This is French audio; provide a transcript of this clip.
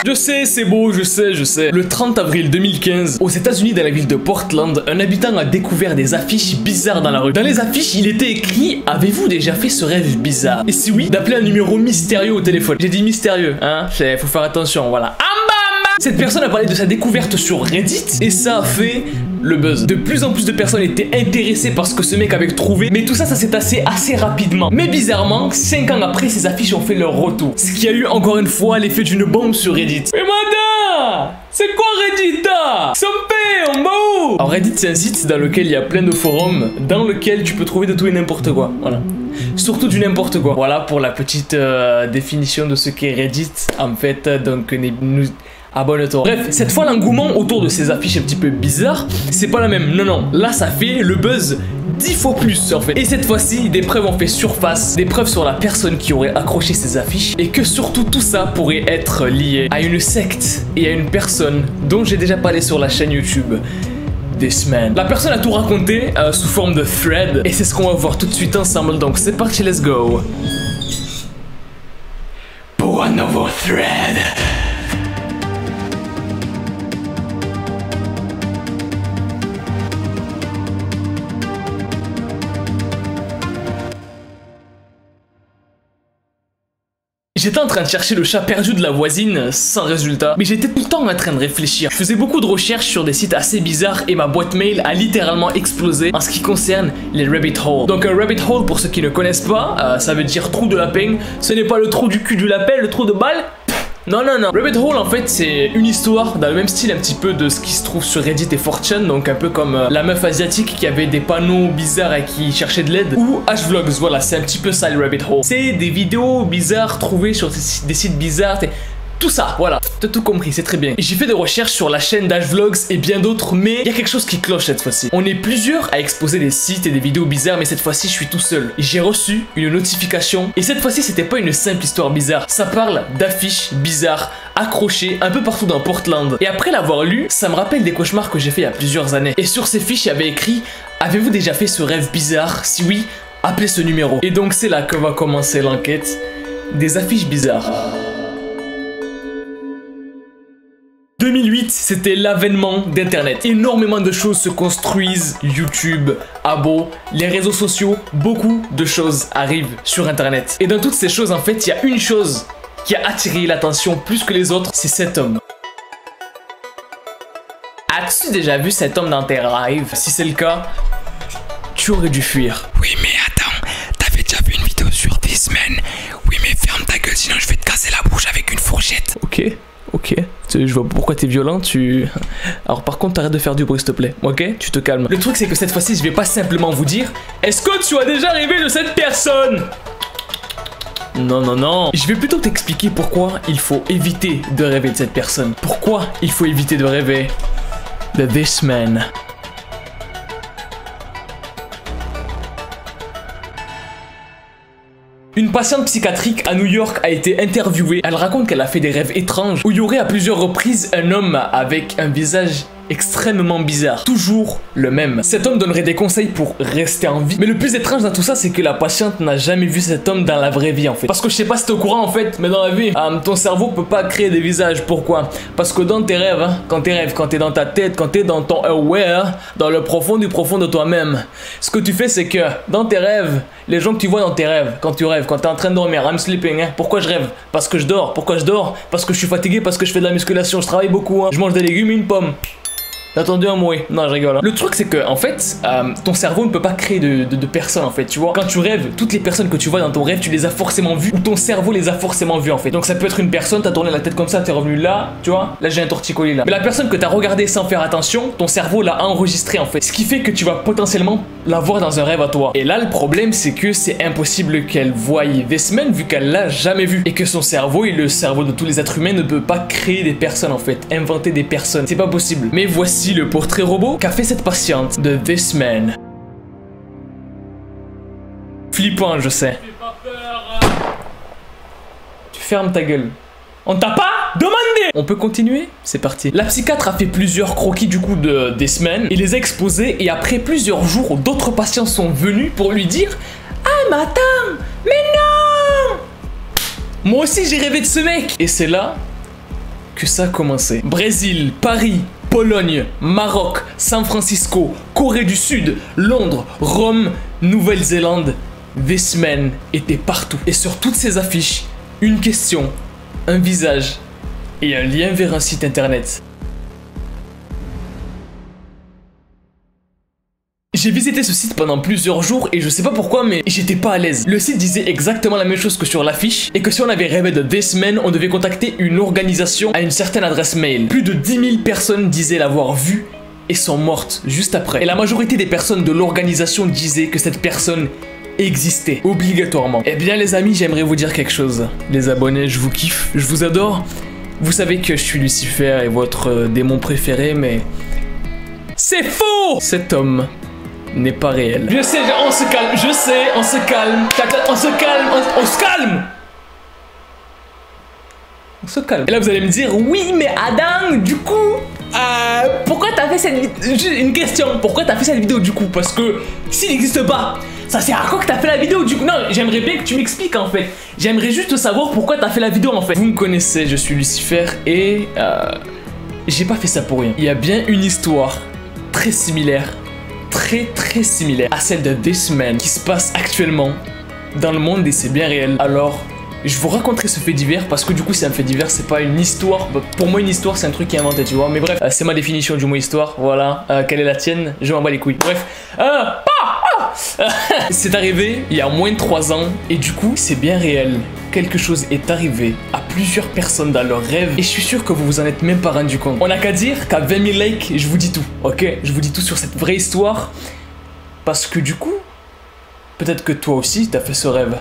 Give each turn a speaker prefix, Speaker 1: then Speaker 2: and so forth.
Speaker 1: Je sais, c'est beau, je sais. Le 30 avril 2015, aux États-Unis, dans la ville de Portland, un habitant a découvert des affiches bizarres dans la rue. Dans les affiches, il était écrit: avez-vous déjà fait ce rêve bizarre? Et si oui, d'appeler un numéro mystérieux au téléphone. J'ai dit mystérieux, hein, faut faire attention, voilà. Cette personne a parlé de sa découverte sur Reddit et ça a fait le buzz. De plus en plus de personnes étaient intéressées par ce que ce mec avait trouvé, mais tout ça, ça s'est tassé assez rapidement. Mais bizarrement, 5 ans après, ces affiches ont fait leur retour. Ce qui a eu encore une fois l'effet d'une bombe sur Reddit. Mais madame, c'est quoi Reddit? Sompé, on va où? Alors Reddit, c'est un site dans lequel il y a plein de forums, dans lequel tu peux trouver de tout et n'importe quoi. Voilà. Surtout du n'importe quoi. Voilà pour la petite définition de ce qu'est Reddit. En fait, donc nous... abonne-toi. Bref, cette fois l'engouement autour de ces affiches un petit peu bizarres, c'est pas la même. Non, là ça fait le buzz 10 fois plus en fait. Et cette fois-ci, des preuves ont fait surface, des preuves sur la personne qui aurait accroché ces affiches et que surtout tout ça pourrait être lié à une secte et à une personne dont j'ai déjà parlé sur la chaîne YouTube. This Man. La personne a tout raconté sous forme de thread et c'est ce qu'on va voir tout de suite ensemble. Donc c'est parti, let's go. Pour un nouveau thread. J'étais en train de chercher le chat perdu de la voisine sans résultat, mais j'étais tout le temps en train de réfléchir. Je faisais beaucoup de recherches sur des sites assez bizarres et ma boîte mail a littéralement explosé en ce qui concerne les rabbit holes. Donc un rabbit hole, pour ceux qui ne connaissent pas, ça veut dire trou de lapin. Ce n'est pas le trou du cul du lapin, le trou de balle. Non. Rabbit hole en fait c'est une histoire dans le même style un petit peu de ce qui se trouve sur Reddit et 4chan, donc un peu comme la meuf asiatique qui avait des panneaux bizarres et qui cherchait de l'aide, ou H-Vlogs, voilà, c'est un petit peu ça le rabbit hole. C'est des vidéos bizarres trouvées sur des sites bizarres, tout ça, voilà, t'as tout compris, c'est très bien. J'ai fait des recherches sur la chaîne d'H-Vlogs et bien d'autres, mais il y a quelque chose qui cloche cette fois-ci. On est plusieurs à exposer des sites et des vidéos bizarres, mais cette fois-ci je suis tout seul. J'ai reçu une notification, et cette fois-ci c'était pas une simple histoire bizarre. Ça parle d'affiches bizarres, accrochées un peu partout dans Portland. Et après l'avoir lu, ça me rappelle des cauchemars que j'ai fait il y a plusieurs années. Et sur ces fiches, il y avait écrit: avez-vous déjà fait ce rêve bizarre? Si oui, appelez ce numéro. Et donc c'est là que va commencer l'enquête des affiches bizarres. 2008, c'était l'avènement d'Internet. Énormément de choses se construisent, YouTube, abos, les réseaux sociaux, beaucoup de choses arrivent sur Internet. Et dans toutes ces choses, en fait, il y a une chose qui a attiré l'attention plus que les autres, c'est cet homme. As-tu déjà vu cet homme dans tes rêves? Si c'est le cas, tu aurais dû fuir.
Speaker 2: Oui, mais attends, t'avais déjà vu une vidéo sur This Man? Oui, mais ferme ta gueule, sinon je vais te casser la bouche avec une fourchette.
Speaker 1: Ok, je vois pourquoi t'es violent, Alors par contre t'arrêtes de faire du bruit s'il te plaît, ok? Tu te calmes. Le truc c'est que cette fois-ci je vais pas simplement vous dire: est-ce que tu as déjà rêvé de cette personne? Non. Je vais plutôt t'expliquer pourquoi il faut éviter de rêver de cette personne. Pourquoi il faut éviter de rêver de This Man. Une patiente psychiatrique à New York a été interviewée. Elle raconte qu'elle a fait des rêves étranges où il y aurait à plusieurs reprises un homme avec un visage extrêmement bizarre, toujours le même. Cet homme donnerait des conseils pour rester en vie, mais le plus étrange dans tout ça, c'est que la patiente n'a jamais vu cet homme dans la vraie vie en fait. Parce que je sais pas si t'es au courant en fait, mais dans la vie, ton cerveau peut pas créer des visages. Pourquoi? Parce que dans tes rêves, quand t'es dans ta tête, quand t'es dans ton aware, dans le profond du profond de toi-même, ce que tu fais c'est que dans tes rêves, les gens que tu vois dans tes rêves, quand tu rêves, quand t'es en train de dormir, I'm sleeping, hein. Pourquoi je rêve? Parce que je dors. Pourquoi je dors? Parce que je suis fatigué, parce que je fais de la musculation, je travaille beaucoup, hein. Je mange des légumes et une pomme. T'as entendu un mouet? Non, je rigole. Hein. Le truc, c'est que, en fait, ton cerveau ne peut pas créer de personnes, en fait, tu vois. Quand tu rêves, toutes les personnes que tu vois dans ton rêve, tu les as forcément vues, ou ton cerveau les a forcément vues, en fait. Donc, ça peut être une personne, t'as tourné la tête comme ça, t'es revenu là, tu vois. Là, j'ai un torticolis, là. Mais la personne que t'as regardée sans faire attention, ton cerveau l'a enregistrée, en fait. Ce qui fait que tu vas potentiellement la voir dans un rêve à toi. Et là, le problème, c'est que c'est impossible qu'elle voie This Man, vu qu'elle l'a jamais vu. Et que son cerveau, et le cerveau de tous les êtres humains, ne peut pas créer des personnes, en fait. Inventer des personnes. C'est pas possible. Mais voici le portrait robot qu'a fait cette patiente de This Man. Flippant, je sais. Tu fermes ta gueule. On t'a pas demandé! On peut continuer? C'est parti. La psychiatre a fait plusieurs croquis du coup de This Man et les a exposés, et après plusieurs jours, d'autres patients sont venus pour lui dire: ah mais attends, mais non! Moi aussi j'ai rêvé de ce mec! Et c'est là que ça a commencé. Brésil, Paris, Pologne, Maroc, San Francisco, Corée du Sud, Londres, Rome, Nouvelle-Zélande. This Man était partout. Et sur toutes ces affiches, une question, un visage et un lien vers un site internet. J'ai visité ce site pendant plusieurs jours et je sais pas pourquoi mais j'étais pas à l'aise. Le site disait exactement la même chose que sur l'affiche et que si on avait rêvé de This Man, on devait contacter une organisation à une certaine adresse mail. Plus de 10 000 personnes disaient l'avoir vu et sont mortes juste après. Et la majorité des personnes de l'organisation disaient que cette personne existait obligatoirement. Eh bien les amis, j'aimerais vous dire quelque chose. Les abonnés, je vous kiffe, je vous adore. Vous savez que je suis Lucifer et votre démon préféré mais... c'est faux! Cet homme n'est pas réel. Je sais, on se calme, je sais, on se calme, on se calme, on se calme. On se calme. Et là vous allez me dire, oui mais Adam, du coup, pourquoi t'as fait cette vidéo? Une question, pourquoi t'as fait cette vidéo du coup? Parce que s'il n'existe pas, ça sert à quoi que t'as fait la vidéo du coup? Non, j'aimerais bien que tu m'expliques en fait. J'aimerais juste savoir pourquoi t'as fait la vidéo en fait. Vous me connaissez, je suis Lucifer et j'ai pas fait ça pour rien. Il y a bien une histoire très similaire, très similaire à celle de This Man qui se passe actuellement dans le monde et c'est bien réel. Alors, je vous raconterai ce fait divers parce que du coup c'est un fait divers, c'est pas une histoire. Pour moi une histoire c'est un truc qui est inventé, tu vois. Mais bref, c'est ma définition du mot histoire, voilà. Quelle est la tienne? Je m'en bats les couilles. Bref, c'est arrivé il y a moins de 3 ans et du coup c'est bien réel. Quelque chose est arrivé à plusieurs personnes dans leurs rêves et je suis sûr que vous vous en êtes même pas rendu compte. On n'a qu'à dire qu'à 20 000 likes, je vous dis tout, ok? Je vous dis tout sur cette vraie histoire parce que du coup, peut-être que toi aussi t'as fait ce rêve.